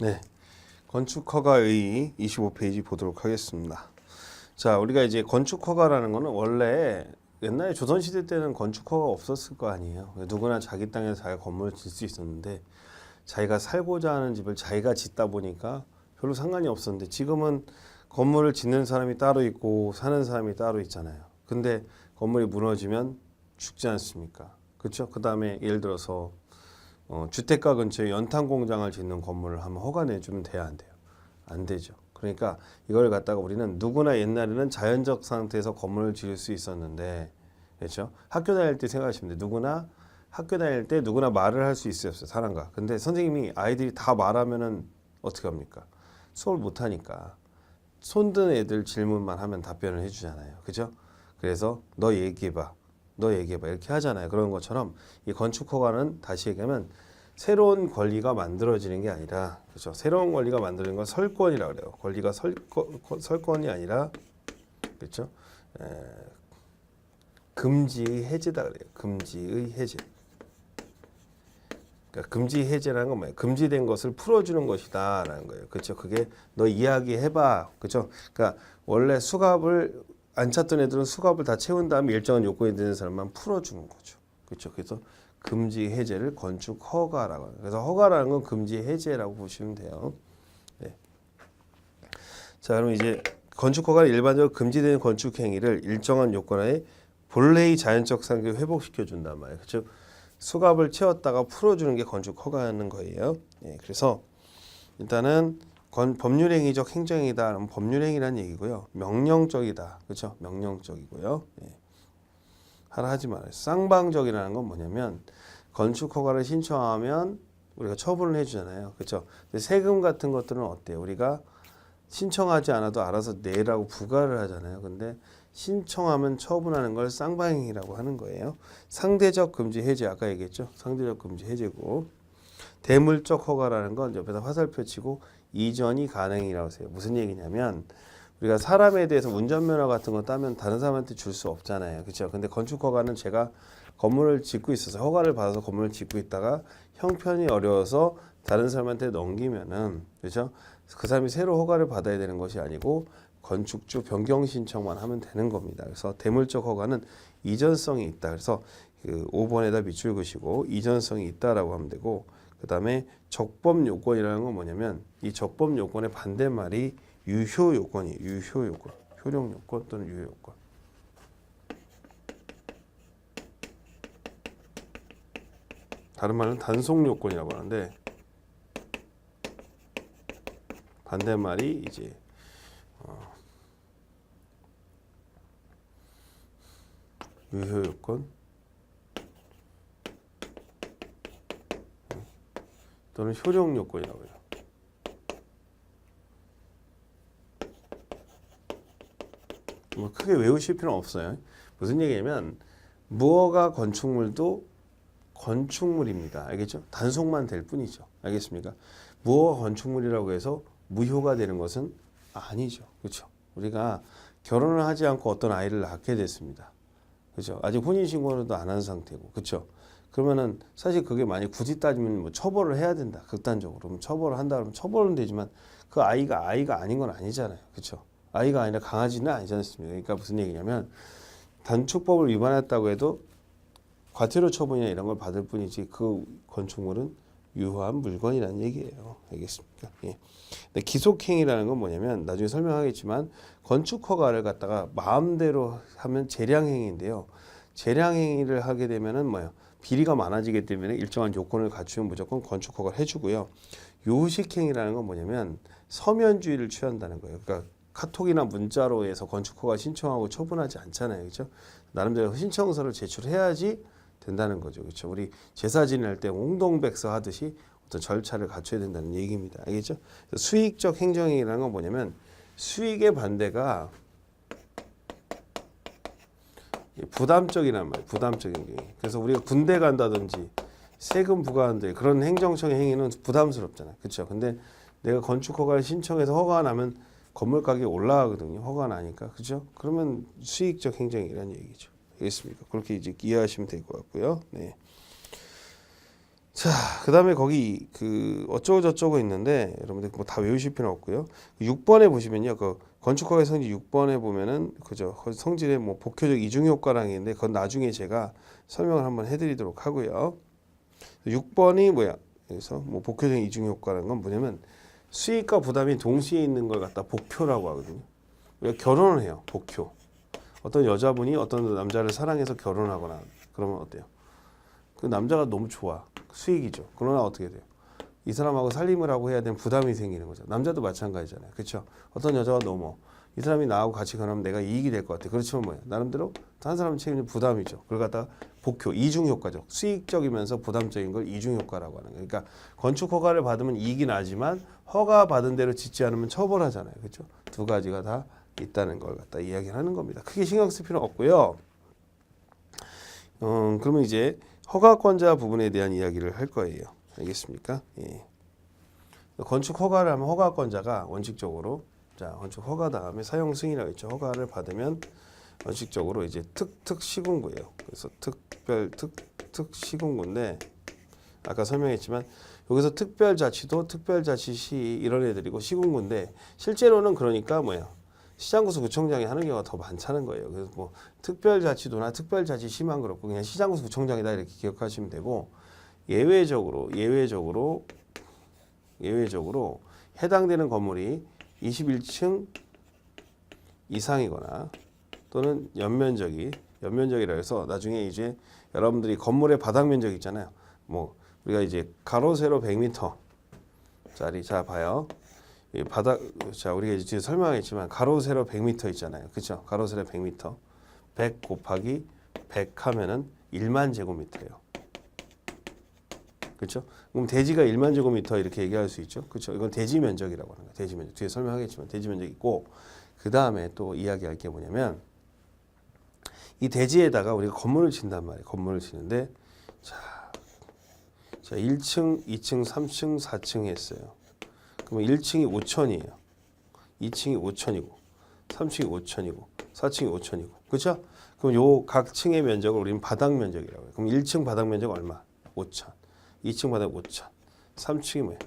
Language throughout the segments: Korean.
네, 건축허가의 25페이지 보도록 하겠습니다. 자, 우리가 이제 건축허가라는 거는 원래 옛날에 조선시대 때는 건축허가 없었을 거 아니에요. 누구나 자기 땅에서 자기가 건물을 짓을 수 있었는데 자기가 살고자 하는 집을 자기가 짓다 보니까 별로 상관이 없었는데 지금은 건물을 짓는 사람이 따로 있고 사는 사람이 따로 있잖아요. 근데 건물이 무너지면 죽지 않습니까? 그렇죠? 그 다음에 예를 들어서 주택가 근처에 연탄 공장을 짓는 건물을 한번 허가 내주면 돼야 안 돼요? 안 되죠. 그러니까 이걸 갖다가 우리는 누구나 옛날에는 자연적 상태에서 건물을 지을 수 있었는데, 그렇죠? 학교 다닐 때 생각하시면 돼요. 누구나 학교 다닐 때 누구나 말을 할 수 있었어요, 사람과. 근데 선생님이 아이들이 다 말하면은 어떻게 합니까? 수업을 못 하니까 손든 애들 질문만 하면 답변을 해주잖아요, 그죠? 그래서 너 얘기해봐, 너 얘기해봐 이렇게 하잖아요. 그런 것처럼 이 건축허가는 다시 얘기하면 새로운 권리가 만들어지는 게 아니라, 그렇죠? 새로운 권리가 만드는 건 설권이라고 그래요. 권리가 설권이 아니라, 그렇죠? 금지의 해제다 그래요. 금지의 해제. 그러니까 금지 해제라는 건 뭐예요? 금지된 것을 풀어주는 것이다라는 거예요. 그렇죠? 그게 너 이야기해봐. 그렇죠? 그러니까 원래 수갑을 안 찼던 애들은 수갑을 다 채운 다음에 일정한 요건이 되는 사람만 풀어주는 거죠. 그렇죠? 그래서 금지 해제를 건축 허가라고 해요. 그래서 허가라는 건 금지 해제라고 보시면 돼요. 네. 자, 그럼 이제 건축 허가는 일반적으로 금지되는 건축 행위를 일정한 요건하에 본래의 자연적 상태를 회복시켜 준단 말이에요. 그렇죠? 수갑을 채웠다가 풀어주는 게 건축 허가하는 거예요. 네. 그래서 일단은 법률행위적 행정이다. 법률행위라는 얘기고요. 명령적이다. 그렇죠? 명령적이고요. 네. 하라 하지 말아요. 쌍방적이라는 건 뭐냐면 건축허가를 신청하면 우리가 처분을 해주잖아요. 그렇죠? 세금 같은 것들은 어때요? 우리가 신청하지 않아도 알아서 내라고 부과를 하잖아요. 근데 신청하면 처분하는 걸 쌍방행위라고 하는 거예요. 상대적 금지 해제 아까 얘기했죠? 상대적 금지 해제고 대물적 허가라는 건 옆에다 화살표 치고 이전이 가능이라고 해요. 무슨 얘기냐면 우리가 사람에 대해서 운전면허 같은 거 따면 다른 사람한테 줄 수 없잖아요. 그렇죠? 근데 건축허가는 제가 건물을 짓고 있어서 허가를 받아서 건물을 짓고 있다가 형편이 어려워서 다른 사람한테 넘기면은, 그렇죠? 그 사람이 새로 허가를 받아야 되는 것이 아니고 건축주 변경 신청만 하면 되는 겁니다. 그래서 대물적 허가는 이전성이 있다. 그래서 그 5번에다 밑줄 그시고 이전성이 있다라고 하면 되고, 그 다음에 적법 요건이라는 건 뭐냐면 이 적법 요건의 반대말이 유효 요건이에요. 유효 요건, 효력 요건 또는 유효 요건. 다른 말은 단속 요건이라고 하는데 반대말이 이제 유효 요건 또는 효력 요건이라고 해요. 뭐 크게 외우실 필요는 없어요. 무슨 얘기냐면 무허가 건축물도 건축물입니다. 알겠죠? 단속만 될 뿐이죠. 알겠습니까? 무허가 건축물이라고 해서 무효가 되는 것은 아니죠. 그렇죠? 우리가 결혼을 하지 않고 어떤 아이를 낳게 됐습니다. 그렇죠? 아직 혼인신고도 안 한 상태고, 그렇죠? 그러면은 사실 그게 만약 굳이 따지면 뭐 처벌을 해야 된다. 극단적으로 그럼 처벌을 한다 그러면 처벌은 되지만 그 아이가 아닌 건 아니잖아요. 그렇죠? 아이가 아니라 강아지는 아니지 않습니까? 그러니까 무슨 얘기냐면 단축법을 위반했다고 해도 과태료 처분이나 이런 걸 받을 뿐이지 그 건축물은 유효한 물건이라는 얘기예요. 알겠습니까? 예. 근데 기속행위라는 건 뭐냐면 나중에 설명하겠지만 건축허가를 갖다가 마음대로 하면 재량행위인데요. 재량행위를 하게 되면은 뭐예요? 비리가 많아지기 때문에 일정한 요건을 갖추면 무조건 건축허가를 해주고요. 요식행위라는 건 뭐냐면 서면주의를 취한다는 거예요. 그러니까 카톡이나 문자로 해서 건축허가 신청하고 처분하지 않잖아요. 그렇죠? 나름대로 신청서를 제출해야지 된다는 거죠. 그렇죠? 우리 제사 지낼 때 옹동백서 하듯이 어떤 절차를 갖춰야 된다는 얘기입니다. 알겠죠? 수익적 행정행위라는 건 뭐냐면 수익의 반대가 부담적이란 말이에요. 부담적인 게. 그래서 우리가 군대 간다든지 세금 부과한다 그런 행정적인 행위는 부담스럽잖아요. 그렇죠? 근데 내가 건축허가를 신청해서 허가가 나면 건물 가격이 올라가거든요. 허가 나니까. 그죠? 그러면 수익적 행정이라는 얘기죠. 알겠습니까? 그렇게 이제 이해하시면 될 것 같고요. 네. 자, 그다음에 거기 그 어쩌고 저쩌고 있는데 여러분들 뭐 다 외우실 필요는 없고요. 6번에 보시면요. 그 건축허가의 성질 6번에 보면은 그죠. 성질의 뭐 복효적 이중 효과라는 게 있는데 그건 나중에 제가 설명을 한번 해드리도록 하고요. 6번이 뭐야? 그래서 뭐 복효적 이중 효과라는 건 뭐냐면 수익과 부담이 동시에 있는 걸 갖다 복효라고 하거든요. 우리가 결혼을 해요. 복효. 어떤 여자분이 어떤 남자를 사랑해서 결혼하거나 그러면 어때요? 그 남자가 너무 좋아. 수익이죠. 그러나 어떻게 돼요? 이 사람하고 살림을 하고 해야 되는 부담이 생기는 거죠. 남자도 마찬가지잖아요. 그렇죠? 어떤 여자가 너무 이 사람이 나하고 같이 결혼하면 내가 이익이 될 것 같아. 그렇지만 뭐예요? 나름대로 다른 사람 책임지는 부담이죠. 그걸 갖다가 복효, 이중 효과죠. 수익적이면서 부담적인 걸 이중 효과라고 하는 거예요. 그러니까 건축 허가를 받으면 이익이 나지만 허가 받은 대로 짓지 않으면 처벌하잖아요. 그렇죠? 두 가지가 다 있다는 걸 갖다 이야기하는 겁니다. 크게 신경 쓸 필요는 없고요. 그러면 이제 허가권자 부분에 대한 이야기를 할 거예요. 알겠습니까? 예. 건축 허가를 하면 허가권자가 원칙적으로 자 건축 허가 다음에 사용 승인이라고 있죠. 허가를 받으면 원칙적으로 이제 특특 시군구예요. 그래서 특별 특특 시군구인데 아까 설명했지만 여기서 특별자치도 특별자치시 이런 애들이고 시군구인데 실제로는 그러니까 뭐야 시장구수 구청장이 하는 경우가 더 많다는 거예요. 그래서 뭐 특별자치도나 특별자치시만 그렇고 그냥 시장구수 구청장이다 이렇게 기억하시면 되고 예외적으로 해당되는 건물이 21층 이상이거나 또는 연면적이라 해서 나중에 이제 여러분들이 건물의 바닥 면적 있잖아요. 뭐 우리가 이제 가로 세로 100m 짜리 자 봐요. 이 바닥 자 우리가 이제 설명했지만 가로 세로 100m 있잖아요. 그렇죠? 가로 세로 100m 100 곱하기 100 하면은 1만 제곱미터예요. 그렇죠? 그럼 대지가 1만 제곱미터 이렇게 얘기할 수 있죠. 그렇죠? 이건 대지 면적이라고 하는 거예요. 대지 면적. 뒤에 설명하겠지만 대지 면적이 있고 그 다음에 또 이야기할 게 뭐냐면 이 대지에다가 우리가 건물을 짓는단 말이에요. 건물을 짓는데 자 1층, 2층, 3층, 4층 했어요. 그러면 1층이 5천이에요. 2층이 5천이고 3층이 5천이고 4층이 5천이고 그렇죠? 그럼 요 각 층의 면적을 우리는 바닥 면적이라고 해요. 그럼 1층 바닥 면적 얼마? 5천. 2층 바닥 5천, 3층이 뭐예요?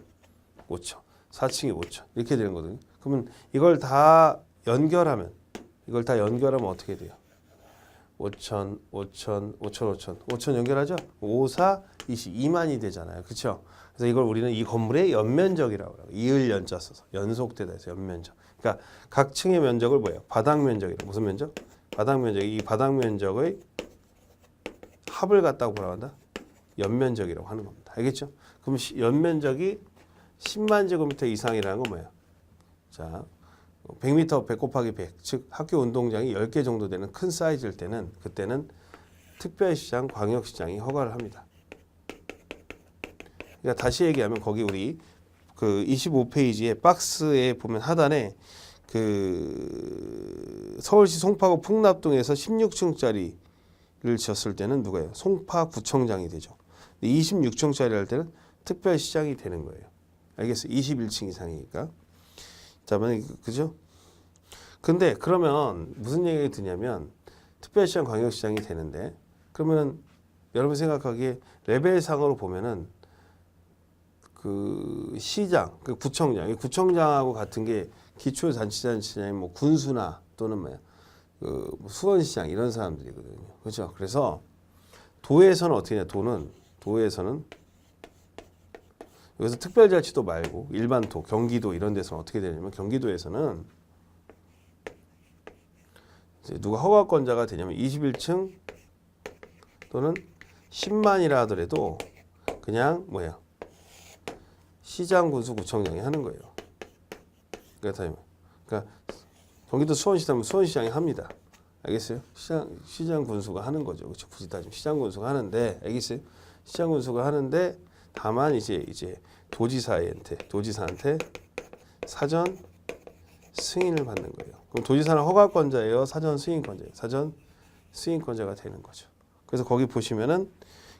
5천, 4층이 5천 이렇게 되는 거거든요. 그러면 이걸 다 연결하면 어떻게 돼요? 5천, 5천, 5천, 5천 연결하죠? 5, 4, 20, 2만이 되잖아요. 그렇죠? 그래서 이걸 우리는 이 건물의 연면적이라고 해요. 이을 연자 써서 연속되다 해서 연면적. 그러니까 각 층의 면적을 뭐예요? 바닥 면적이라고. 무슨 면적? 바닥 면적. 이 바닥 면적의 합을 갖다고 뭐라고 한다? 연면적이라고 하는 겁니다. 알겠죠? 그럼 연면적이 10만 제곱미터 이상이라는 건 뭐예요? 자, 100m 100 곱하기 100, 즉 학교 운동장이 10개 정도 되는 큰 사이즈일 때는 그때는 특별시장, 광역시장이 허가를 합니다. 그러니까 다시 얘기하면 거기 우리 그 25페이지에 박스에 보면 하단에 그 서울시 송파구 풍납동에서 16층짜리를 지었을 때는 누가요? 송파구청장이 되죠. 26층짜리 할 때는 특별시장이 되는 거예요. 알겠어요? 21층 이상이니까. 자, 만약에 그죠? 근데 그러면 무슨 얘기가 드냐면 특별시장, 광역시장이 되는데 그러면 여러분 생각하기에 레벨상으로 보면은 그 시장, 그 구청장, 구청장하고 같은 게 기초자치단체장이 뭐 군수나 또는 뭐야 그 수원시장 이런 사람들이거든요. 그렇죠? 그래서 도에서는 어떻게 되냐? 도에서는 여기서 특별자치도 말고 일반 도, 경기도 이런 데서는 어떻게 되냐면 경기도에서는 이제 누가 허가권자가 되냐면 21층 또는 10만이라 하더라도 그냥 뭐야 시장, 군수, 구청장이 하는 거예요. 그러니까 경기도 수원시장은 수원시장이 합니다. 알겠어요? 시장 군수가 하는 거죠. 그렇죠? 굳이 따지면 시장 군수가 하는데 알겠어요? 시장 군수가 하는데 다만 이제 도지사한테 사전 승인을 받는 거예요. 그럼 도지사는 허가권자예요, 사전 승인권자예요. 사전 승인권자가 되는 거죠. 그래서 거기 보시면은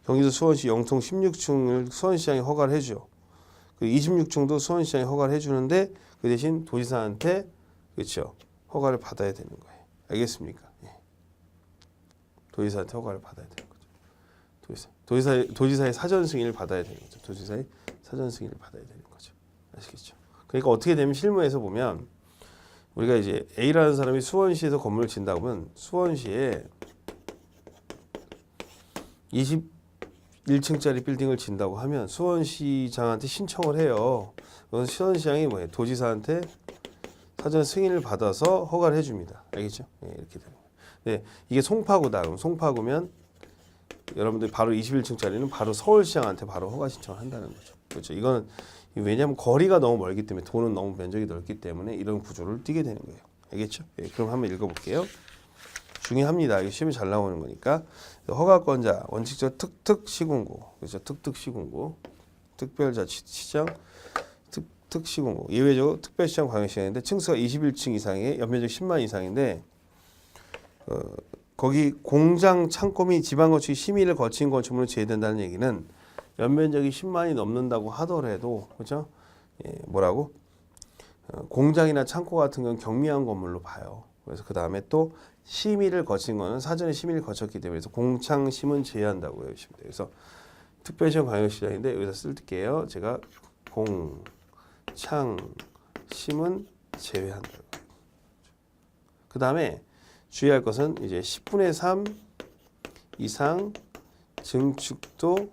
경기도 수원시 영통 16층을 수원시장이 허가를 해줘. 그 26층도 수원시장이 허가를 해주는데 그 대신 도지사한테 그렇죠 허가를 받아야 되는 거예요. 알겠습니까? 예. 도지사한테 허가를 받아야 되는 거죠. 도지사의 사전 승인을 받아야 되는 거죠. 도지사의 사전 승인을 받아야 되는 거죠. 아시겠죠? 그러니까 어떻게 되면 실무에서 보면 우리가 이제 A라는 사람이 수원시에서 건물을 짓는다고 하면 수원시에 21층짜리 빌딩을 짓는다고 하면 수원시장한테 신청을 해요. 그건 수원시장이 뭐예요? 도지사한테 사전 승인을 받아서 허가를 해줍니다. 알겠죠? 네, 이렇게 되는 거예요. 네, 이게 송파구다. 그럼 송파구면 여러분들 바로 21층짜리는 바로 서울시장한테 바로 허가 신청을 한다는 거죠. 그렇죠? 이거는 왜냐하면 거리가 너무 멀기 때문에 도는 너무 면적이 넓기 때문에 이런 구조를 띠게 되는 거예요. 알겠죠? 네, 그럼 한번 읽어볼게요. 중요합니다. 이거 시험에 잘 나오는 거니까. 허가권자, 원칙적 특특시군구, 그렇죠? 특특시군구, 특별자치시장, 특시군구, 예외적으로 특별시장, 광역시장인데 층수가 21층 이상의 연면적 10만 이상인데 거기 공장, 창고 및 지방건축이 심의를 거친 건축물로 제외된다는 얘기는 연면적이 10만이 넘는다고 하더라도 그렇죠? 예, 뭐라고? 공장이나 창고 같은 건 경미한 건물로 봐요. 그래서 그 다음에 또 심의를 거친 거는 사전에 심의를 거쳤기 때문에 그래서 공창심은 제외한다고 해주시면 돼요. 그래서 특별시장 광역시장인데 여기서 쓸게요. 제가 공창심은 제외한다. 그 다음에 주의할 것은 이제 10분의 3 이상 증축도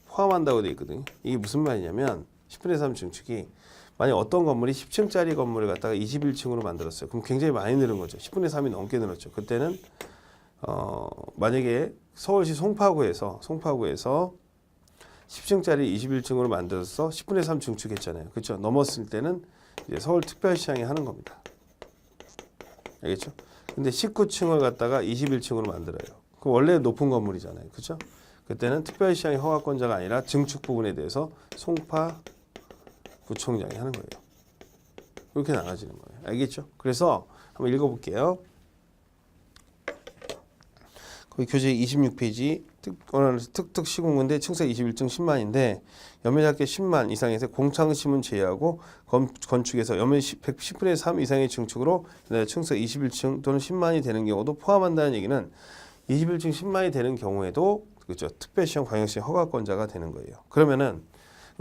포함한다고 되어 있거든요. 이게 무슨 말이냐면 10분의 3 증축이 만약 어떤 건물이 10층짜리 건물을 갖다가 21층으로 만들었어요. 그럼 굉장히 많이 늘은 거죠. 10분의 3이 넘게 늘었죠. 그때는 만약에 서울시 송파구에서 10층짜리 21층으로 만들어서 10분의 3 증축했잖아요. 그렇죠? 넘었을 때는 이제 서울특별시장이 하는 겁니다. 알겠죠? 근데 19층을 갖다가 21층으로 만들어요. 그 원래 높은 건물이잖아요. 그렇죠? 그때는 특별시장의 허가권자가 아니라 증축 부분에 대해서 송파구청장이 하는 거예요. 이렇게 나눠지는 거예요. 알겠죠? 그래서 한번 읽어볼게요. 거기 교재 26페이지 특특시군구인데 층수 21층 10만인데 연면적계 10만 이상에서 공창심은 제외하고 건축에서 연면 10분의 3 이상의 증축으로 층수 21층 또는 10만이 되는 경우도 포함한다는 얘기는 21층 10만이 되는 경우에도 그렇죠. 특별시장 광역시장 허가권자가 되는 거예요. 그러면은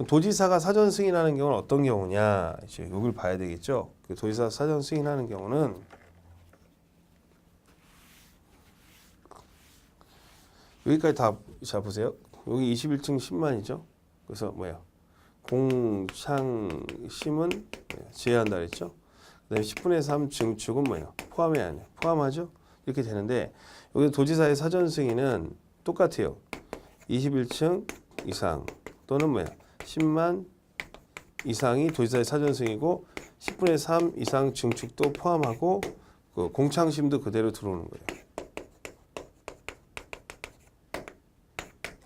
도지사가 사전 승인하는 경우는 어떤 경우냐? 이제 이걸 봐야 되겠죠. 그 도지사 사전 승인하는 경우는 여기까지 다 자 보세요. 여기 21층 10만이죠. 그래서 뭐야? 공창심은 제외한다 그랬죠. 그다음에 10분의 3 증축은 뭐예요? 포함해 안 해요? 포함하죠. 이렇게 되는데 여기 도지사의 사전 승인은 똑같아요. 21층 이상 또는 뭐야? 10만 이상이 도지사의 사전 승인이고 10분의 3 이상 증축도 포함하고 그 공창심도 그대로 들어오는 거예요.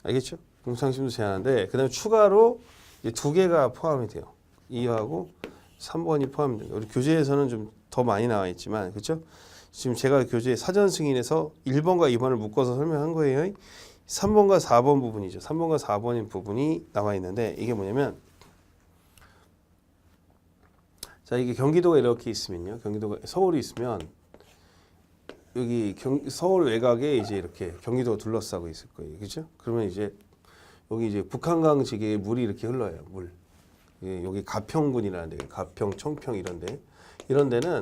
알겠죠? 공창심도 제한하는데 그 다음에 추가로 이제 두 개가 포함이 돼요. 2하고 3번이 포함이 돼요. 우리 교재에서는 좀 더 많이 나와 있지만 그렇죠? 지금 제가 교재 사전 승인에서 1번과 2번을 묶어서 설명한 거예요. 3번과 4번 부분이죠. 3번과 4번인 부분이 나와 있는데 이게 뭐냐면 자 이게 경기도가 이렇게 있으면요. 경기도가 서울이 있으면 여기 서울 외곽에 이제 이렇게 경기도가 둘러싸고 있을 거예요. 그렇죠? 그러면 이제 여기 이제 북한강 지게에 물이 이렇게 흘러요. 물. 여기 가평군이라는 데, 가평, 청평 이런 데는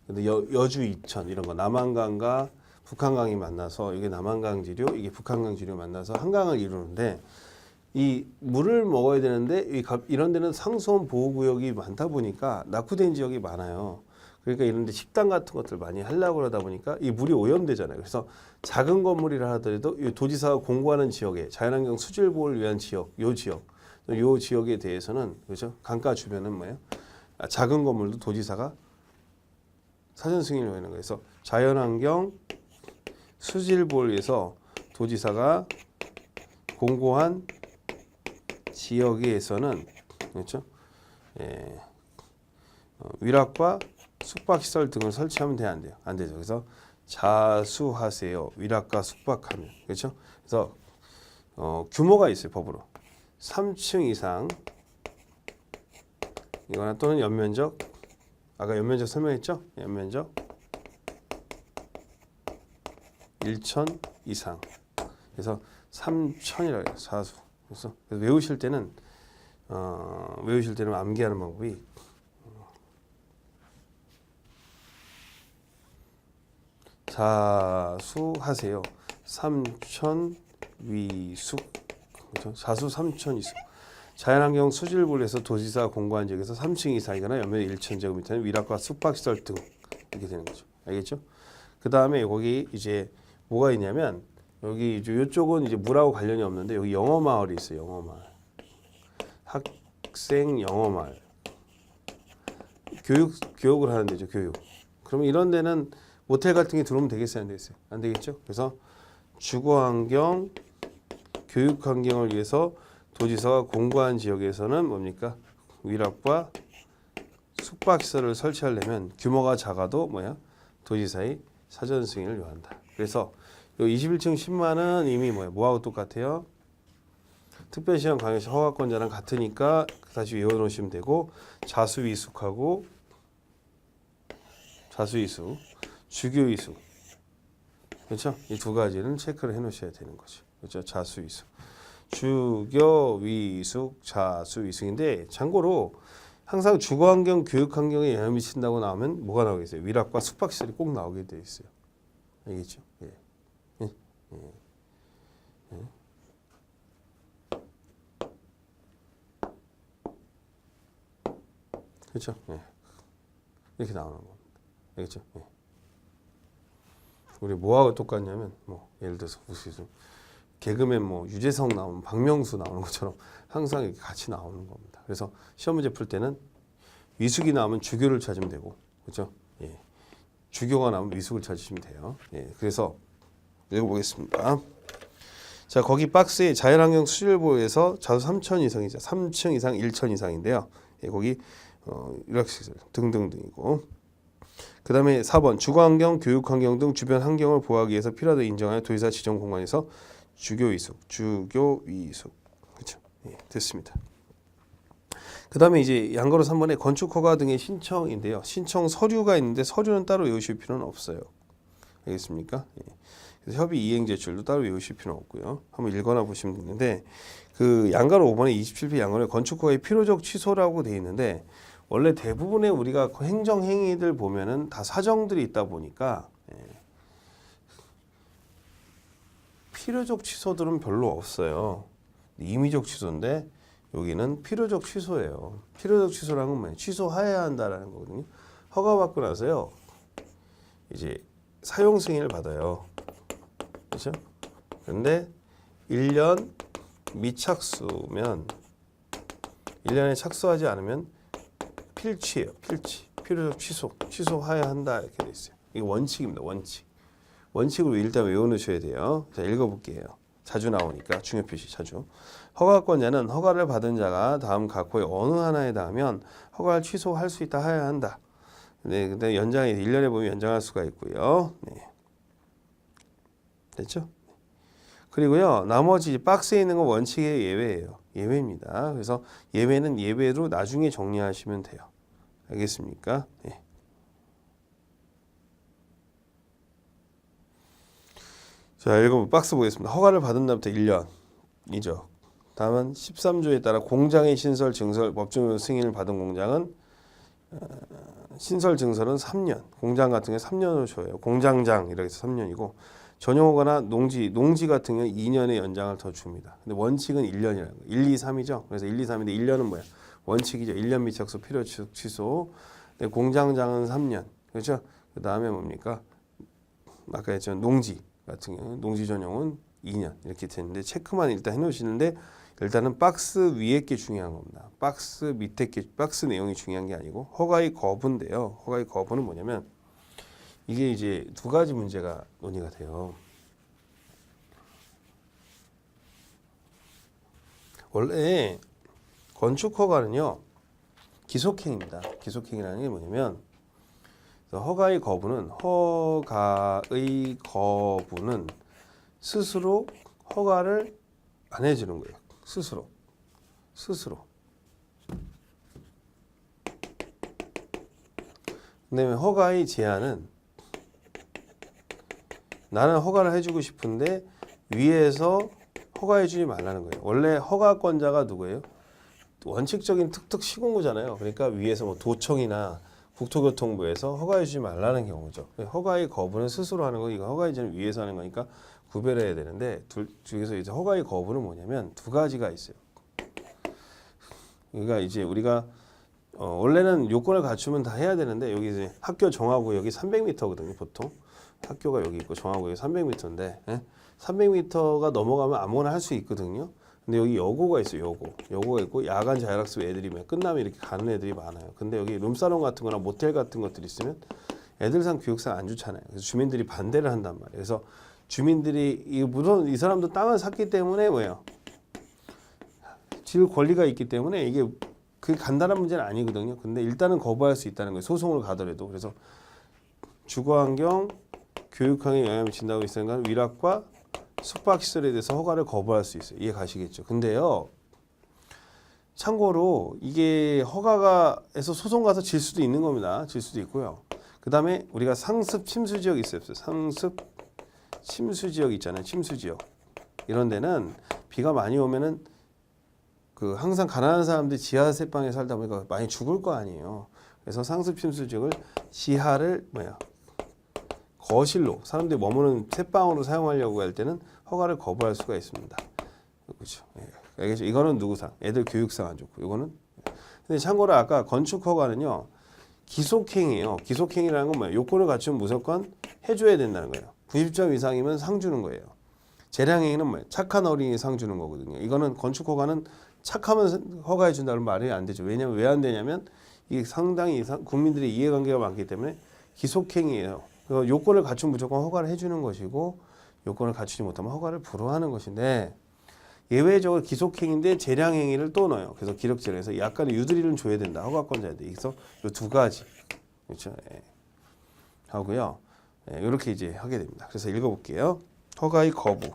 근데 여주, 이천 이런 거 남한강과 북한강이 만나서 이게 남한강 지류, 이게 북한강 지류 만나서 한강을 이루는데 이 물을 먹어야 되는데 이런 데는 상수원 보호구역이 많다 보니까 낙후된 지역이 많아요. 그러니까 이런 데 식당 같은 것들 많이 하려고 그러다 보니까 이 물이 오염되잖아요. 그래서 작은 건물이라 하더라도 이 도지사가 공고하는 지역에 자연환경 수질 보호를 위한 지역, 요 지역에 대해서는 그렇죠? 강가 주변은 뭐예요? 작은 건물도 도지사가 사전 승인을 하는 거예요. 그래서 자연환경 수질 보호를 위해서 도지사가 공고한 지역에서는 그렇죠? 위락과 숙박시설 등을 설치하면 돼요, 안 돼요? 안 되죠. 그래서 자수하세요. 위락과 숙박하면 그렇죠? 그래서 규모가 있어요, 법으로 3층 이상 이거나 또는 연면적 아까 연면적 설명했죠? 연면적 1천 이상. 그래서 3천이라고 해요. 사수. 그래서 외우실 때는 암기하는 방법이 자수하세요. 3천 위숙. 그렇죠? 자수 3천 위숙. 자연환경 수질볼에서 도지사 공고한 지역에서 3층 이상이거나 연면 1,000제곱미터는 위락과 숙박시설 등 이렇게 되는 거죠. 알겠죠? 그 다음에 거기 이제 뭐가 있냐면 여기 이쪽은 이제 물하고 관련이 없는데 여기 영어 마을이 있어요. 영어 마을. 학생 영어 마을. 교육을 하는 데죠. 교육. 그러면 이런 데는 모텔 같은 게 들어오면 되겠어요? 안 되겠어요? 안 되겠죠? 그래서 주거환경, 교육환경을 위해서 도지사가 공고한 지역에서는 뭡니까? 위락과 숙박시설을 설치하려면 규모가 작아도 도지사의 사전 승인을 요한다. 그래서 요 21층 10만은 이미 뭐하고 똑같아요? 특별시장 광역시 허가권자랑 같으니까 다시 외워놓으시면 되고 자수위숙하고 자수위숙, 주교위숙. 그렇죠? 이 두 가지는 체크를 해놓으셔야 되는 거죠. 그렇죠? 자수위숙. 주교위숙, 자수위숙인데 참고로 항상 주거환경, 교육환경에 영향을 미친다고 나오면 뭐가 나오겠어요? 위락과 숙박시설이 꼭 나오게 돼 있어요. 알겠죠? 예. 예. 예. 예. 그렇죠? 예. 이렇게 나오는 겁니다. 알겠죠? 예. 우리 뭐하고 똑같냐면 예를 들어서 무슨 개그맨 유재석 나오면 박명수 나오는 것처럼 항상 이렇게 같이 나오는 겁니다. 그래서 시험 문제 풀 때는 위숙이 나오면 주교를 찾으면 되고, 그렇죠? 예. 주교가 나오면 위숙을 찾으시면 돼요. 예. 그래서 읽어보겠습니다. 자, 거기 박스에 자연환경 수질보에서 자수 3천 이상이죠. 3층 이상, 1천 이상인데요. 예, 거기 일학시설 등등등이고. 그 다음에 4번 주거환경, 교육환경 등 주변 환경을 보호하기 위해서 필요하다 인정하여 도지사 지정 공간에서 주교위숙. 그렇죠? 예, 됐습니다. 그 다음에 이제 양거로 3번에 건축허가 등의 신청인데요. 신청 서류가 있는데 서류는 따로 외우실 필요는 없어요. 알겠습니까? 예. 그래서 협의 이행 제출도 따로 외우실 필요는 없고요. 한번 읽거나 보시면 되는데 그 양가로 5번에 27표 양거로 건축허가의 필요적 취소라고 되어 있는데 원래 대부분의 우리가 행정행위들 보면은 다 사정들이 있다 보니까 필요적 취소들은 별로 없어요. 임의적 취소인데 여기는 필요적 취소예요. 필요적 취소라는 건 뭐예요? 취소해야 한다라는 거거든요. 허가받고 나서요. 이제 사용 승인을 받아요. 그렇죠? 근데 1년 미착수면 1년에 착수하지 않으면 필취예요. 필취. 필요적 취소해야 한다 이렇게 돼 있어요. 이게 원칙입니다. 원칙. 원칙을 일단 외워놓으셔야 돼요. 자, 읽어볼게요. 자주 나오니까 중요 표시 자주. 허가권자는 허가를 받은 자가 다음 각호의 어느 하나에 해당하면 허가를 취소할 수 있다 해야 한다. 네, 근데 연장이 1년에 보면 연장할 수가 있고요. 네. 됐죠? 그리고요, 나머지 박스에 있는 건 원칙의 예외예요. 예외입니다. 그래서 예외는 예외로 나중에 정리하시면 돼요. 알겠습니까? 네. 자, 읽어보면 박스 보겠습니다. 허가를 받은 날부터 1년이죠. 다음은 13조에 따라 공장의 신설, 증설, 법정 승인을 받은 공장은 신설, 증설은 3년. 공장 같은 경우 3년을 줘요. 공장장 이렇게 해서 3년이고 전용허가나 농지 같은 경우 2년의 연장을 더 줍니다. 근데 원칙은 1년이라는 거예요. 1, 2, 3이죠. 그래서 1, 2, 3인데 1년은 뭐야? 원칙이죠. 1년 미착수 필요 취소. 근데 공장장은 3년. 그렇죠? 그 다음에 뭡니까? 아까 했죠. 농지 같은 경우 농지 전용은 2년 이렇게 되는데 체크만 일단 해놓으시는데 일단은 박스 위에 게 중요한 겁니다. 박스 밑에 게 박스 내용이 중요한 게 아니고 허가의 거부인데요. 허가의 거부는 뭐냐면 이게 이제 두 가지 문제가 논의가 돼요. 원래 건축 허가는요 기속행입니다. 기속행이라는 게 뭐냐면 허가의 거부는 스스로 허가를 안 해주는 거예요. 스스로. 그다음에 허가의 제한은 나는 허가를 해주고 싶은데 위에서 허가해주지 말라는 거예요. 원래 허가권자가 누구예요? 원칙적인 특특 시공구잖아요. 그러니까 위에서 뭐 도청이나 국토교통부에서 허가해주지 말라는 경우죠. 허가의 거부는 스스로 하는 거, 이거 허가해주는 위에서 하는 거니까 구별해야 되는데 둘 중에서 이제 허가의 거부는 뭐냐면 두 가지가 있어요. 그러니까 이제 우리가 원래는 요건을 갖추면 다 해야 되는데 여기 이제 학교 정하구역이 300m거든요. 보통 학교가 여기 있고 정하구역이 300m인데 300m가 넘어가면 아무거나 할 수 있거든요. 근데 여기 여고가 있어요. 여고가 있고 야간 자율학습 애들이 끝나면 이렇게 가는 애들이 많아요. 근데 여기 룸사롱 같은 거나 모텔 같은 것들이 있으면 애들상 교육상 안 좋잖아요. 그래서 주민들이 반대를 한단 말이에요. 그래서 주민들이 무슨 이 사람도 땅을 샀기 때문에 뭐예요? 질 권리가 있기 때문에 이게 그게 간단한 문제는 아니거든요. 근데 일단은 거부할 수 있다는 거예요. 소송을 가더라도. 그래서 주거환경, 교육환경에 영향을 미친다고 있으니까 위락과 숙박시설에 대해서 허가를 거부할 수 있어요. 이해 가시겠죠? 근데요. 참고로 이게 허가가에서 소송 가서 질 수도 있는 겁니다. 질 수도 있고요. 그 다음에 우리가 상습 침수지역 있어요. 상습 침수지역 있잖아요. 침수지역. 이런 데는 비가 많이 오면은 항상 가난한 사람들이 지하세방에 살다 보니까 많이 죽을 거 아니에요. 그래서 상습 침수지역을 지하를 거실로 사람들이 머무는 새방으로 사용하려고 할 때는 허가를 거부할 수가 있습니다. 그렇죠. 예. 알겠죠? 이거는 누구상? 애들 교육상 안 좋고 이거는. 근데 참고로 아까 건축 허가는요. 기속행위예요. 기속행위라는 건 뭐예요? 요건을 갖추면 무조건 해줘야 된다는 거예요. 90점 이상이면 상 주는 거예요. 재량행위는 뭐예요? 착한 어린이 상 주는 거거든요. 이거는 건축 허가는 착하면 허가해 준다는 말이 안 되죠. 왜냐면 왜 안 되냐면 이게 상당히 국민들의 이해관계가 많기 때문에 기속행위예요. 요건을 갖추면 무조건 허가를 해주는 것이고 요건을 갖추지 못하면 허가를 불허하는 것인데 예외적으로 기속행위인데 재량행위를 또 넣어요. 그래서 기록재량에서 약간의 유두리를 줘야 된다. 허가권자한테. 그래서 요 두 가지 그렇죠. 예. 하고요. 예, 이렇게 이제 하게 됩니다. 그래서 읽어볼게요. 허가의 거부.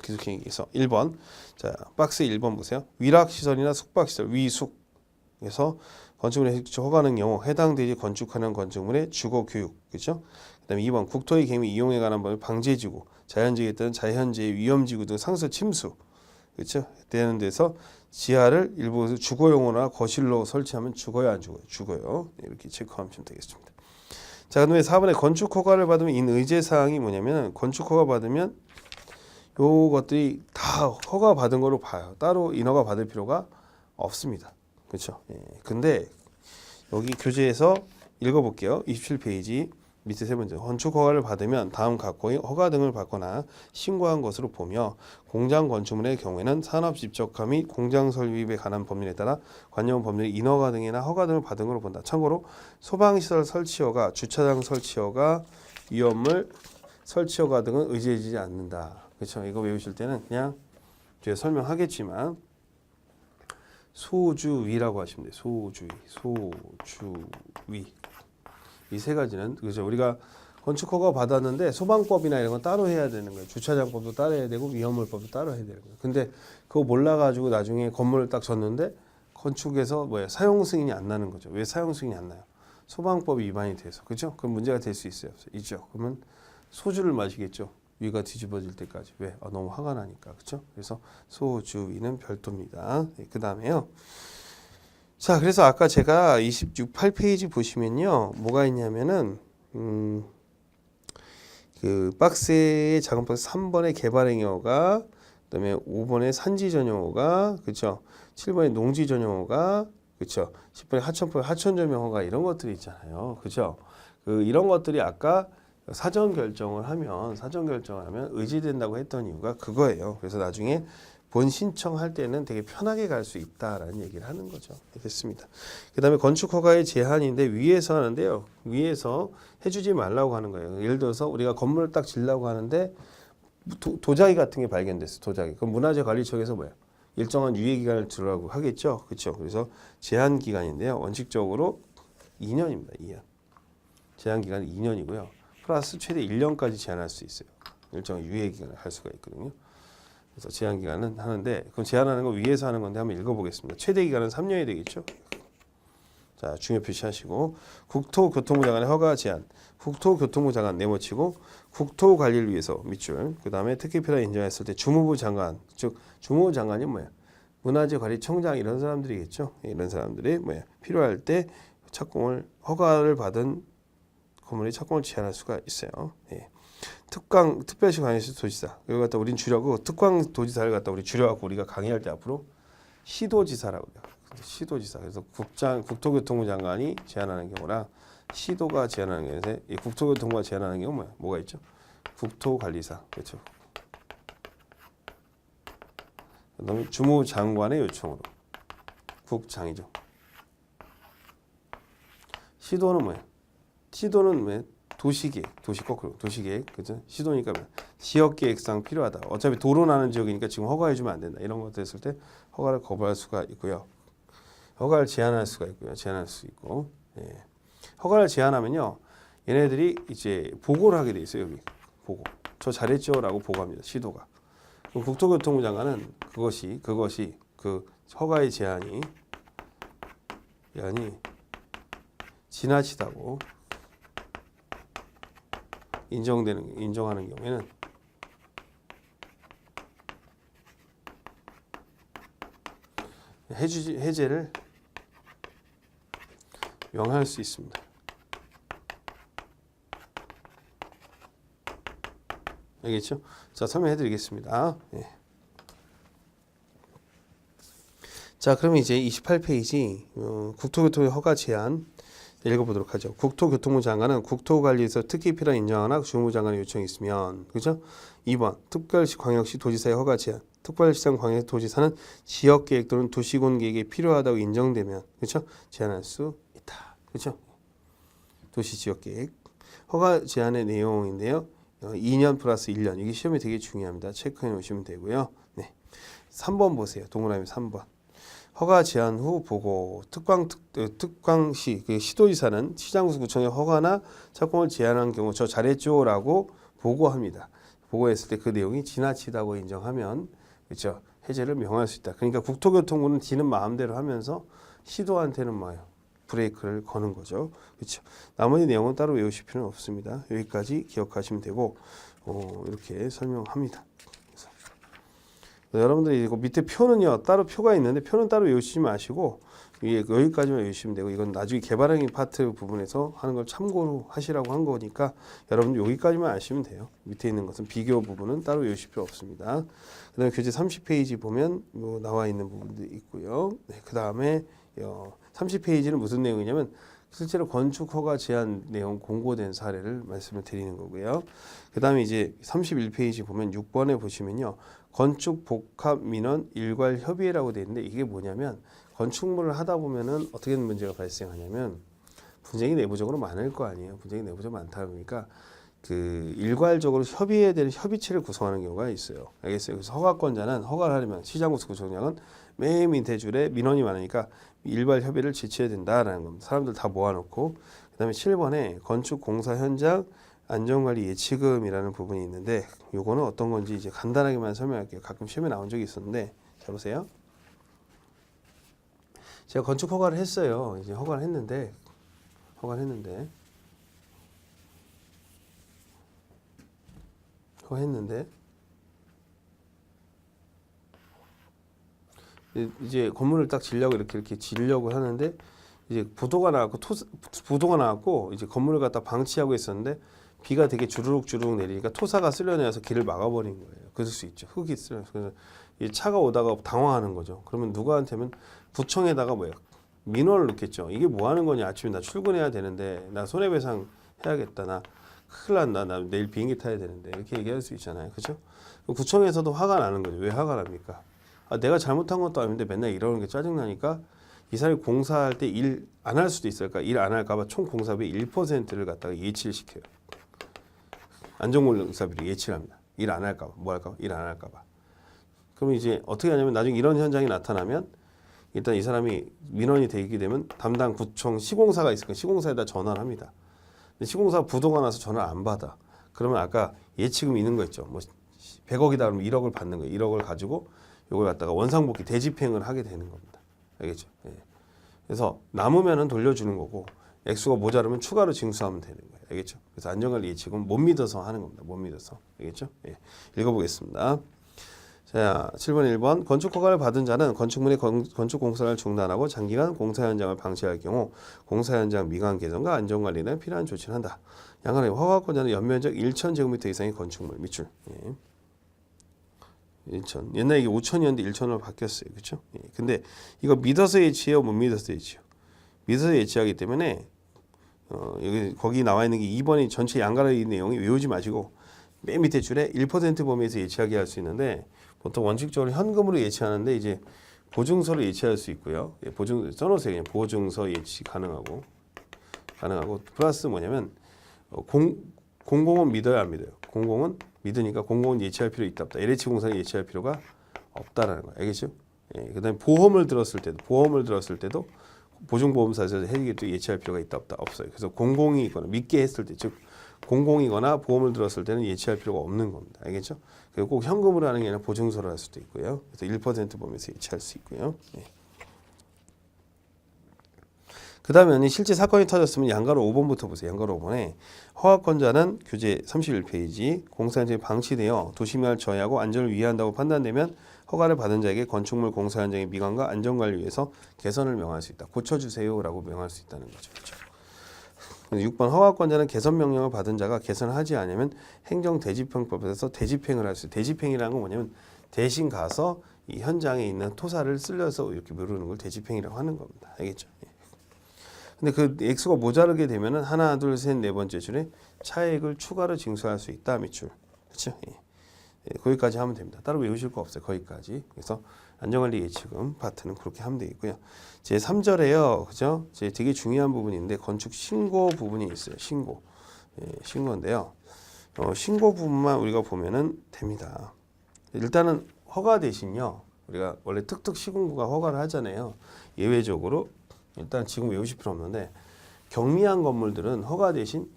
기속행위에서 1번. 자, 박스 1번 보세요. 위락시설이나 숙박시설, 위숙에서 건축물의 허가는 경우 해당되지 건축하는 건축물의 주거교육, 그렇죠? 그다음에 2번 국토의 개미 이용에 관한 법의 방제지구, 자연재해에 따른 자연재해 위험지구 등 상수 침수, 그렇죠? 되는 데서 지하를 일부 주거용으로나 거실로 설치하면 죽어요, 안 죽어요? 죽어요. 이렇게 체크하면 되겠습니다. 자, 그다음에 4번에 건축 허가를 받으면 인의제 사항이 뭐냐면 건축 허가 받으면 요것들이 다 허가 받은 거로 봐요. 따로 인허가 받을 필요가 없습니다. 그렇죠? 예. 근데 여기 교재에서 읽어볼게요. 27페이지 밑에 세 번째 건축 허가를 받으면 다음 각호의 허가 등을 받거나 신고한 것으로 보며 공장 건축물의 경우에는 산업 집적화 및 공장 설립에 관한 법률에 따라 관련 법률 인허가 등이나 허가 등을 받은 것으로 본다. 참고로 소방시설 설치 허가, 주차장 설치 허가, 위험물 설치 허가 등은 의지해지지 않는다. 그렇죠? 이거 외우실 때는 그냥 뒤에 설명하겠지만 소주위라고 하시면 돼요. 소주위. 이 세 가지는 그죠? 우리가 건축 허가 받았는데 소방법이나 이런 건 따로 해야 되는 거예요. 주차장법도 따로 해야 되고 위험물법도 따로 해야 되는 거예요. 근데 그거 몰라가지고 나중에 건물을 딱 졌는데 건축에서 사용 승인이 안 나는 거죠. 왜 사용 승인이 안 나요? 소방법이 위반이 돼서 그죠? 그럼 문제가 될 수 있어요. 있죠. 그러면 소주를 마시겠죠. 위가 뒤집어질 때까지. 왜? 너무 화가 나니까. 그렇죠? 그래서 소주위는 별도입니다. 네, 그 다음에요. 자, 그래서 아까 제가 28페이지 보시면요. 뭐가 있냐면은 그 박스의 작은 박스 3번의 개발행위허가, 그다음에 5번의 산지 전용허가, 그렇죠? 7번의 농지 전용허가, 그렇죠? 10번의 하천 전용허가 이런 것들이 있잖아요. 그렇죠? 이런 것들이 아까 사전 결정을 하면 의지된다고 했던 이유가 그거예요. 그래서 나중에 본 신청할 때는 되게 편하게 갈 수 있다라는 얘기를 하는 거죠. 됐습니다. 그 다음에 건축 허가의 제한인데 위에서 하는데요. 위에서 해주지 말라고 하는 거예요. 예를 들어서 우리가 건물을 딱 지려고 하는데 도자기 같은 게 발견됐어. 도자기. 그럼 문화재관리청에서 뭐예요? 일정한 유예 기간을 두라고 하겠죠. 그렇죠. 그래서 제한 기간인데요. 원칙적으로 2년입니다. 2년. 제한 기간은 2년이고요. 플러스 최대 1년까지 제한할 수 있어요. 일정한 유예 기간을 할 수가 있거든요. 그래서 제한 기간은 하는데 그럼 제한하는 거 위에서 하는 건데 한번 읽어보겠습니다. 최대 기간은 3년이 되겠죠. 자, 중요 표시하시고 국토교통부 장관의 허가 제한. 국토교통부 장관 네모치고 국토관리를 위해서 밑줄. 그다음에 특히 필요한 인정했을 때 주무부 장관. 즉 주무부 장관이 뭐야? 문화재관리청장 이런 사람들이겠죠. 이런 사람들이 뭐야? 필요할 때 착공을 허가를 받은 건물의 착공을 제한할 수가 있어요. 예. 특별시 관할시 도지사. 이거 갖다 우린 줄여고 특광 도지사를 갖다 우리 줄여갖고 우리가 강의할 때 앞으로 시도지사라고 해요. 시도지사. 그래서 국토교통부 장관이 제안하는 경우랑 시도가 제안하는 경우에 이 국토교통부가 제안하는 경우 뭐가 있죠? 국토관리사. 그렇죠. 그다음에 주무장관의 요청으로 국장이죠. 시도는 뭐야? 시도는 왜 도시계획, 도시계획, 그죠? 시도니까 지역계획상 필요하다. 어차피 도로 나는 지역이니까 지금 허가해주면 안 된다. 이런 것들 했을 때 허가를 거부할 수가 있고요. 허가를 제한할 수가 있고요. 제한할 수 있고, 예. 허가를 제한하면요, 얘네들이 이제 보고를 하게 돼 있어요. 여기 보고. 저 잘했죠라고 보고합니다. 시도가. 그럼 국토교통부 장관은 그것이 그 허가의 제한이 지나치다고 인정하는 경우에는 해제를 명할 수 있습니다. 알겠죠? 자, 설명해 드리겠습니다. 예. 자, 그럼 이제 28페이지 국토교통의 허가 제한 읽어보도록 하죠. 국토교통부 장관은 국토관리에서 특히 필요한 인정하거나 주무부 장관의 요청이 있으면, 그죠? 2번 특별시 광역시 도지사의 허가 제한. 특별시장 광역시 도지사는 지역계획 또는 도시군 계획이 필요하다고 인정되면, 그렇죠? 제한할 수 있다. 그렇죠? 도시지역계획 허가 제한의 내용인데요. 2년 플러스 1년. 이게 시험이 되게 중요합니다. 체크해 놓으시면 되고요. 네. 3번 보세요. 동그라미 3번. 허가 제한 후 보고 특광시 시도지사는 시장구청의 허가나 착공을 제한한 경우 저 잘했죠라고 보고합니다. 보고했을 때 그 내용이 지나치다고 인정하면 그렇죠, 해제를 명할 수 있다. 그러니까 국토교통부는 지는 마음대로 하면서 시도한테는 뭐예요? 브레이크를 거는 거죠. 그렇죠. 나머지 내용은 따로 외우실 필요는 없습니다. 여기까지 기억하시면 되고 이렇게 설명합니다. 여러분들이 이거 밑에 표는요, 따로 표가 있는데 표는 따로 외우시지 마시고 여기까지만 외우시면 되고, 이건 나중에 개발형인 파트 부분에서 하는 걸 참고로 하시라고 한 거니까 여러분들 여기까지만 아시면 돼요. 밑에 있는 것은 비교 부분은 따로 외우실 필요 없습니다. 그 다음에 교재 30페이지 보면 나와 있는 부분들이 있고요. 네, 그 다음에 30페이지는 무슨 내용이냐면 실제로 건축 허가 제한 내용 공고된 사례를 말씀을 드리는 거고요. 그 다음에 이제 31페이지 보면 6번에 보시면요, 건축 복합 민원 일괄 협의회라고 되어 있는데, 이게 뭐냐면 건축물을 하다 보면은 어떻게 문제가 발생하냐면 분쟁이 내부적으로 많을 거 아니에요. 분쟁이 내부적으로 많다 보니까 그 일괄적으로 협의해야 되는 협의체를 구성하는 경우가 있어요. 알겠어요? 그래서 허가권자는 허가를 하려면 시장구청장은 맨 밑에 줄에 민원이 많으니까 일괄 협의를 지쳐야 된다라는 겁니다. 사람들 다 모아놓고. 그다음에 7번에 건축 공사 현장 안전관리 예치금이라는 부분이 있는데, 요거는 어떤 건지 이제 간단하게만 설명할게요. 가끔 시험에 나온 적이 있었는데, 자 보세요. 제가 건축 허가를 했어요. 이제 허가를 했는데 이제 건물을 딱 이렇게 지려고 하는데, 이제 부도가 나왔고 이제 건물을 갖다 방치하고 있었는데 비가 되게 주르륵 내리니까 토사가 쓸려내서 길을 막아버린 거예요. 그럴 수 있죠. 흙이 쓸려서. 그래서 이 차가 오다가 당황하는 거죠. 그러면 누구한테면 구청에다가 민원을 넣겠죠. 이게 뭐 하는 거냐? 아침에 나 출근해야 되는데 나 손해배상 해야겠다. 나 큰일 난다. 나 내일 비행기 타야 되는데 이렇게 얘기할 수 있잖아요. 그렇죠? 구청에서도 화가 나는 거죠. 왜 화가 납니까? 내가 잘못한 것도 아닌데 맨날 이러는 게 짜증나니까 이 사람이 공사할 때 일 안 할 수도 있을까? 일 안 할까 봐 총 공사비 1%를 갖다가 예치를 시켜요. 안전공사비를 예치를 합니다. 일 안 할까 봐. 뭐 할까 봐? 일 안 할까 봐. 그러면 이제 어떻게 하냐면 나중에 이런 현장이 나타나면 일단 이 사람이 민원이 되게 되면 담당 구청 시공사가 있으니까 시공사에다 전화를 합니다. 근데 시공사가 부도가 나서 전화를 안 받아. 그러면 아까 예치금 있는 거 있죠. 뭐 100억이다 그러면 1억을 받는 거예요. 1억을 가지고 이걸 갖다가 원상복귀 대집행을 하게 되는 겁니다. 알겠죠? 예. 그래서 남으면은 돌려주는 거고 액수가 모자르면 추가로 징수하면 되는 거예요. 알겠죠? 그래서 안전관리 예측은 못 믿어서 하는 겁니다. 못 믿어서. 알겠죠? 예. 읽어보겠습니다. 자, 7번 1번 건축 허가를 받은 자는 건축물의 건축 공사를 중단하고 장기간 공사 현장을 방치할 경우 공사 현장 미관 개선과 안전관리는 필요한 조치를 한다. 양간의 허가권자는 연면적 1,000제곱미터 이상의 건축물 밑줄. 예. 1,000. 옛날에 이게 5,000이었는데 1,000으로 바뀌었어요. 그렇죠? 예. 근데 이거 믿어서 예치해요, 못 믿어서 예치해요? 믿어서 예치하기 때문에 여기 거기 나와 있는 게 2번이 전체 양가의 내용이 외우지 마시고 맨 밑에 줄에 1% 범위에서 예치하게 할 수 있는데 보통 원칙적으로 현금으로 예치하는데 이제 보증서로 예치할 수 있고요. 예, 보증 써놓으세요. 그냥 보증서 예치 가능하고 플러스 뭐냐면 공공은 믿어요, 안 믿어요? 공공은 믿으니까 공공은 예치할 필요 있다 없다. LH 공사는 예치할 필요가 없다라는 거 알겠죠? 예, 그다음에 보험을 들었을 때도 보증보험사에서 해주겠도 예치할 필요가 있다 없다 없어요. 그래서 공공이거나 믿게 했을 때 즉 공공이거나 보험을 들었을 때는 예치할 필요가 없는 겁니다. 알겠죠? 그리고 꼭 현금으로 하는 게 아니라 보증서로 할 수도 있고요. 그래서 1% 범위에서 예치할 수 있고요. 예. 그 다음에 실제 사건이 터졌으면 양가로 5번부터 보세요. 양가로 5번에 허가권자는 교재 31페이지 공사 현장이 방치되어 도시멸 저해하고 안전을 위해한다고 판단되면 허가를 받은 자에게 건축물 공사 현장의 미관과 안전관리 위해서 개선을 명할 수 있다. 고쳐주세요라고 명할 수 있다는 거죠. 그렇죠? 6번 허가권자는 개선 명령을 받은 자가 개선을 하지 않으면 행정대집행법에서 대집행을 할 수 있어요. 대집행이라는 건 뭐냐면 대신 가서 이 현장에 있는 토사를 쓸려서 이렇게 미루는 걸 대집행이라고 하는 겁니다. 알겠죠? 예. 근데 그 액수가 모자르게 되면은 하나, 둘, 셋, 네 번째 줄에 차액을 추가로 징수할 수 있다 밑줄. 그렇죠? 예. 예, 거기까지 하면 됩니다. 따로 외우실 거 없어요. 거기까지. 그래서 안전관리 예측은 파트는 그렇게 하면 되겠고요. 제 3절에요. 그죠? 제 되게 중요한 부분인데 건축 신고 부분이 있어요. 신고. 예, 신고인데요. 신고 부분만 우리가 보면은 됩니다. 일단은 허가 대신요. 우리가 원래 특특 시군구가 허가를 하잖아요. 예외적으로 일단 지금 외우실 필요 없는데 경미한 건물들은 허가 대신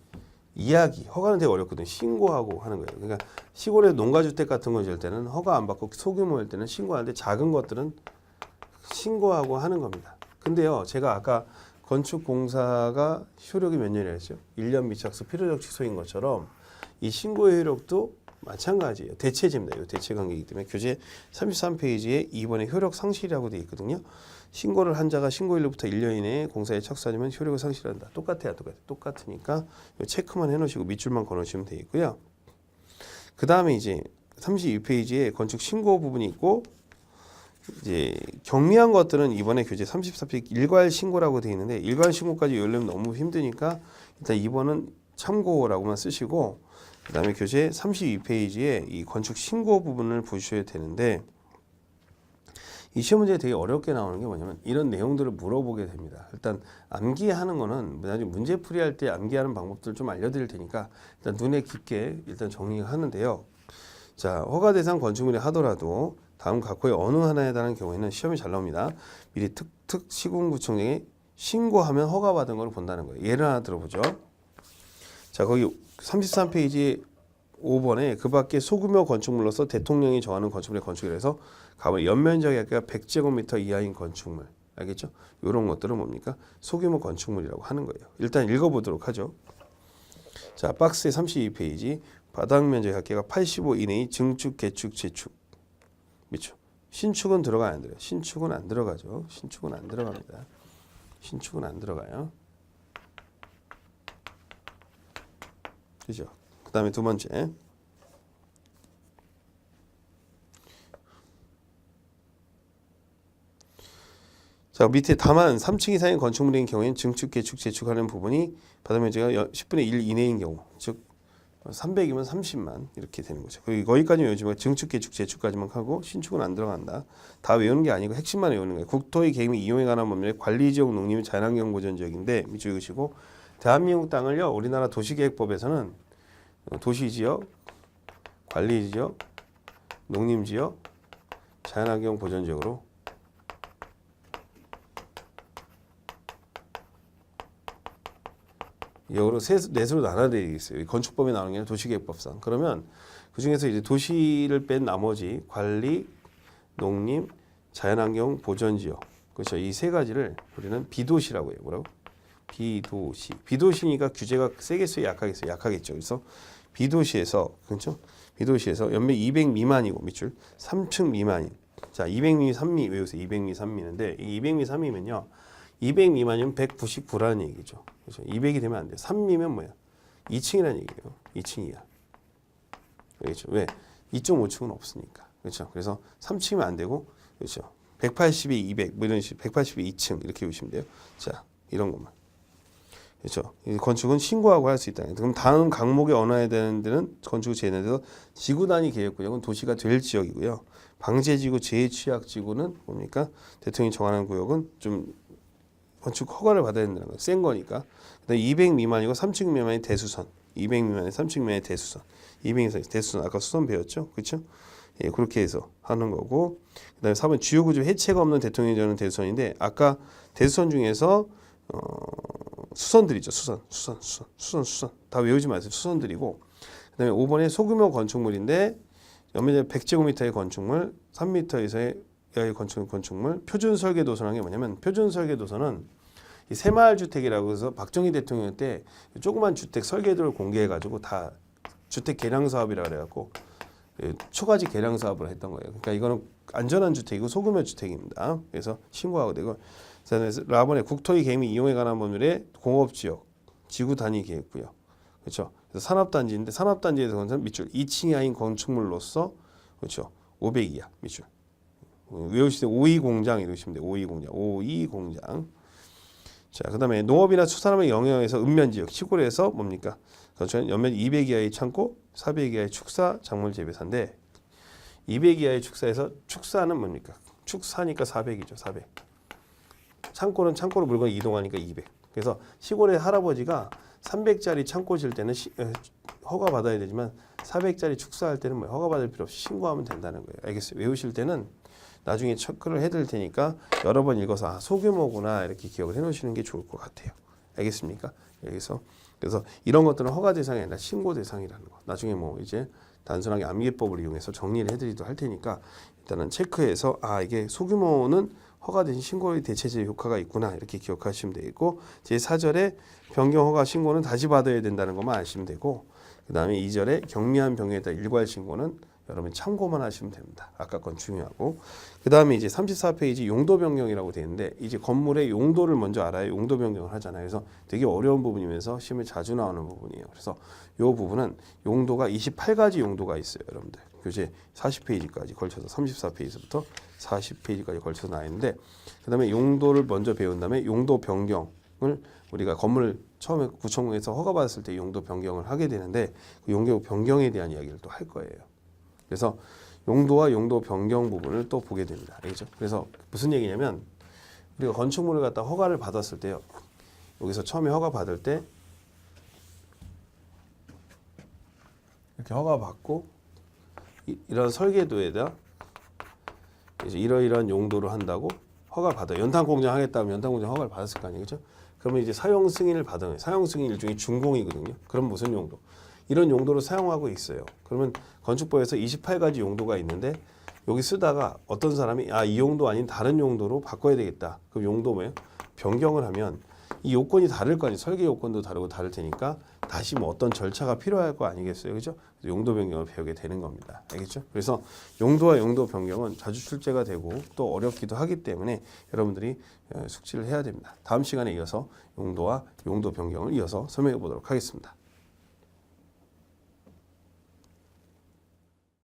이야기, 허가는 되게 어렵거든요. 신고하고 하는 거예요. 그러니까 시골에 농가주택 같은 거 지을 때는 허가 안 받고 소규모일 때는 신고하는데 작은 것들은 신고하고 하는 겁니다. 근데요, 제가 아까 건축공사가 효력이 몇 년이라 했죠? 1년 미착수 필요적 취소인 것처럼 이 신고의 효력도 마찬가지예요. 대체제입니다. 이거 대체관계이기 때문에 교재 33페이지에 2번에 효력 상실이라고 되어 있거든요. 신고를 한 자가 신고일로부터 1년 이내에 공사에 착수하면 효력을 상실한다. 똑같으니까 체크만 해놓으시고 밑줄만 걸어주시면 되겠고요. 그 다음에 이제 32페이지에 건축 신고 부분이 있고 이제 경미한 것들은 이번에 교재 34페이지 일괄 신고라고 되어 있는데 일괄 신고까지 외우려면 너무 힘드니까 일단 2번은 참고라고만 쓰시고 그 다음에 교재 32페이지에 이 건축 신고 부분을 보셔야 되는데 이 시험 문제에 되게 어렵게 나오는 게 뭐냐면 이런 내용들을 물어보게 됩니다. 일단 암기하는 거는 나중에 문제 풀이할 때 암기하는 방법들 좀 알려드릴 테니까 일단 눈에 깊게 일단 정리하는데요. 자, 허가 대상 건축물이 하더라도 다음 각호의 어느 하나에 해당하는 경우에는 시험이 잘 나옵니다. 미리 특특 시군구청장에 신고하면 허가받은 걸 본다는 거예요. 예를 하나 들어보죠. 자, 거기 33페이지 5번에 그 밖에 소규모 건축물로서 대통령이 정하는 건축물의 건축이라서 가면 연면적이 아까 100제곱미터 이하인 건축물. 알겠죠? 이런 것들은 뭡니까? 소규모 건축물이라고 하는 거예요. 일단 읽어보도록 하죠. 자, 박스의 32페이지 바닥 면적 합계가 85 이내의 증축, 개축, 재축. 밑줄. 신축은 들어가요, 안 들어가요? 신축은 안 들어가죠. 신축은 안 들어갑니다. 신축은 안 들어가요. 그죠? 그 다음에 두 번째. 자, 밑에 다만 3층 이상의 건축물인 경우에는 증축, 개축, 재축하는 부분이 바닥 면적이 10분의 1 이내인 경우, 즉 300이면 30만 이렇게 되는 거죠. 거기까지 외우지만 증축, 개축, 재축까지만 하고 신축은 안 들어간다. 다 외우는 게 아니고 핵심만 외우는 거예요. 국토의 개임 이용에 관한 법률의 관리지역 농림의 자연환경 보전지역인데 밑줄 그으시고 대한민국 땅을요 우리나라 도시계획법에서는 도시지역, 관리지역, 농림지역, 자연환경 보전지역으로 역으로 넷으로 나눠되어 있어요. 건축법에 나오는 게 아니라 도시계획법상. 그러면 그 중에서 이제 도시를 뺀 나머지 관리, 농림, 자연환경 보전지역 그렇죠. 이 세 가지를 우리는 비도시라고 해요. 뭐라고? 비도시. 비도시니까 규제가 세겠어요, 약하겠어요? 약하겠죠. 그래서 비도시에서 그렇죠? 비도시에서 연면 200 미만이고 밑줄 3층 미만이. 자, 200미 3미 외우세요. 200미 3미인데 이 200미 3미면요. 200 미만이면 199라는 얘기죠. 그렇죠? 200이 되면 안 돼. 3미면 뭐야? 2층이라는 얘기예요. 2층이야. 그렇죠? 왜? 2.5층은 없으니까. 그렇죠? 그래서 3층이면 안 되고 그렇죠? 180에 200, 뭐 이런 식으로 180에 2층 이렇게 보시면 돼요. 자, 이런 것만. 그렇죠. 이 건축은 신고하고 할 수 있다. 그럼 다음 강목에 언어해야 되는 데는 건축 제내에서 지구 단위 계획 구역은 도시가 될 지역이고요. 방제지구, 재취약지구는 뭡니까? 대통령이 정하는 구역은 좀 건축 허가를 받아야 된다는 거예요. 센 거니까. 그다음에 200 미만이고 3층 미만이 대수선. 200 미만이 3층 미만이 대수선. 200 미만이 대수선. 아까 수선 배웠죠? 그렇죠? 예, 그렇게 해서 하는 거고. 그다음에 4번 주요 구조 해체가 없는 대통령이 정하는 대수선인데 아까 대수선 중에서 수선들이죠. 수선. 다 외우지 마세요. 수선들이고. 그다음에 5번에 소규모 건축물인데 연면적 100제곱미터의 건축물, 3m 이상의 건축물, 표준 설계 도서라는 게 뭐냐면 표준 설계 도서는 이 새마을 주택이라고 해서 박정희 대통령 때 조그만 주택 설계도를 공개해 가지고 다 주택 개량 사업이라 그래 갖고 초가지 개량 사업을 했던 거예요. 그러니까 이거는 안전한 주택이고 소규모 주택입니다. 그래서 신고하고 되고 라번에 국토의 개미 이용에 관한 법률의 공업지역, 지구 단위 계획구역, 그렇죠. 그래서 산업단지인데 산업단지에서는 밑줄 2층 이하인 건축물로서 그렇죠. 500 이하 밑줄 외우실 때 5위 공장 이러시면 돼요. 5위 공장. 자, 그다음에 농업이나 수산업의 영역에서 읍면지역, 시골에서 뭡니까? 그렇죠. 연면 200 이하의 창고, 400 이하의 축사, 작물 재배사인데 200 이하의 축사에서 축사는 뭡니까? 축사니까 400이죠. 400. 창고는 창고로 물건을 이동하니까 200. 그래서 시골의 할아버지가 300짜리 창고 질 때는 허가 받아야 되지만 400짜리 축사할 때는 뭐 허가 받을 필요 없이 신고하면 된다는 거예요. 알겠어요? 외우실 때는 나중에 체크를 해드릴 테니까 여러 번 읽어서 아, 소규모구나 이렇게 기억을 해놓으시는 게 좋을 것 같아요. 알겠습니까? 그래서 이런 것들은 허가 대상이 아니라 신고 대상이라는 거. 나중에 뭐 이제 단순하게 암기법을 이용해서 정리를 해드리도 할 테니까 일단은 체크해서 아 이게 소규모는 허가 대신 신고의 대체제 효과가 있구나 이렇게 기억하시면 되고 제4절에 변경 허가 신고는 다시 받아야 된다는 것만 아시면 되고 그 다음에 2절에 경미한 병에 따른 일괄 신고는 여러분 참고만 하시면 됩니다. 아까 건 중요하고 그 다음에 이제 34페이지 용도 변경이라고 되어 있는데 이제 건물의 용도를 먼저 알아야 용도 변경을 하잖아요. 그래서 되게 어려운 부분이면서 시험에 자주 나오는 부분이에요. 그래서 이 부분은 용도가 28가지 용도가 있어요. 여러분들 교재 40페이지까지 걸쳐서 34페이지부터 40페이지까지 걸쳐서 나와 있는데 그 다음에 용도를 먼저 배운 다음에 용도 변경을 우리가 건물 처음에 구청에서 허가받았을 때 용도 변경을 하게 되는데 그 용도 변경에 대한 이야기를 또 할 거예요. 그래서 용도와 용도 변경 부분을 또 보게 됩니다. 알겠죠? 그래서 무슨 얘기냐면 우리가 건축물을 갖다 허가를 받았을 때요. 여기서 처음에 허가 받을 때 이렇게 허가 받고 이런 설계도에다 이제 이러이러한 용도로 한다고 허가 받아요. 연탄 공장 하겠다면 연탄 공장 허가를 받았을 거 아니에요, 그렇죠? 그러면 이제 사용 승인을 받아요. 사용 승인 일종의 준공이거든요. 그럼 무슨 용도? 이런 용도로 사용하고 있어요. 그러면 건축법에서 28가지 용도가 있는데 여기 쓰다가 어떤 사람이 아, 이 용도 아닌 다른 용도로 바꿔야 되겠다. 그럼 용도 뭐예요? 변경을 하면 이 요건이 다를 거 아니에요. 설계 요건도 다르고 다를 테니까 다시 뭐 어떤 절차가 필요할 거 아니겠어요. 그죠? 용도 변경을 배우게 되는 겁니다. 알겠죠? 그래서 용도와 용도 변경은 자주 출제가 되고 또 어렵기도 하기 때문에 여러분들이 숙지를 해야 됩니다. 다음 시간에 이어서 용도와 용도 변경을 이어서 설명해 보도록 하겠습니다.